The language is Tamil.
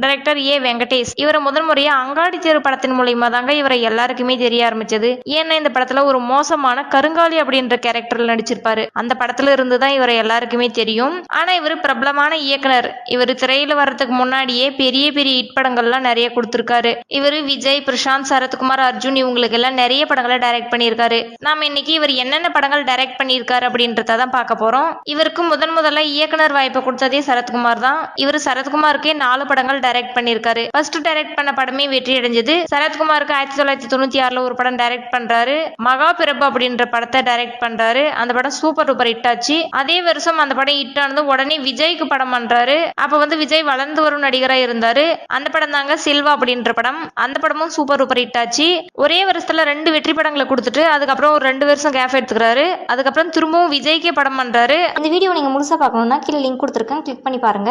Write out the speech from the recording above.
டைரக்டர் ஏ வெங்கடேஷ். இவரை முதல் முறையா அங்காடி தெரு படத்தின் மூலியமா தாங்க இவரை எல்லாருக்குமே தெரிய ஆரம்பிச்சது. ஏன்னா இந்த படத்துல ஒரு மோசமான கருங்காலி அப்படின்ற கேரக்டர்ல நடிச்சிருப்பாரு. அந்த படத்துல இருந்துதான் இவரை எல்லாருக்குமே தெரியும். ஆனா இவர் பிரபலமான இயக்குனர். இவர் திரையில வர்றதுக்கு முன்னாடியே பெரிய பெரிய ஹிட் படங்கள்லாம் நிறைய கொடுத்திருக்காரு. இவர் விஜய், பிரசாந்த், சரத்குமார், அர்ஜுன் இவங்களுக்கு எல்லாம் நிறைய படங்களை டைரக்ட் பண்ணியிருக்காரு. நாம இன்னைக்கு இவர் என்னென்ன படங்கள் டைரக்ட் பண்ணியிருக்காரு அப்படின்றத தான் பார்க்க போறோம். இவருக்கு முதல்ல இயக்குனர் வாய்ப்பை கொடுத்ததே சரத்குமார் தான். இவர் சரத்குமாருக்கே 4 படங்கள் டைரக்ட் பண்ணியிருக்காரு. ஃபர்ஸ்ட் டைரக்ட் பண்ண படமே வெற்றி அடைஞ்சது. சரத்குமாருக்கு 1996ல ஒரு படம் டைரக்ட் பண்றாரு. மகாபிரபு அப்படின்ற படத்தை டைரக்ட் பண்றாரு. அந்த படம் சூப்பர் டூப்பர் ஹிட் ஆச்சு. அதே வருஷம் அந்த படம் ஹிட் ஆனது உடனே விஜய்க்கு படம் பண்றாரு. அப்ப விஜய் வளர்ந்து வரும் நடிகரா இருந்தாரு. அந்த படம் தாங்க சில்வா அப்படின்ற படம். அந்த படமும் சூப்பர் டூப்பர் ஹிட் ஆச்சு. ஒரே வருஷத்துல 2 வெற்றி படங்களை கொடுத்துட்டு அதுக்கப்புறம் ஒரு 2 வருஷம் கேப் எடுத்துக்கிறாரு. அதுக்கப்புறம் திரும்பவும் விஜய்க்கே படம் பண்றாரு. இந்த வீடியோ நீங்க முழுசா பார்க்கணும்னா கீழே லிங்க் கொடுத்துருக்கேன், கிளிக் பண்ணி பாருங்க.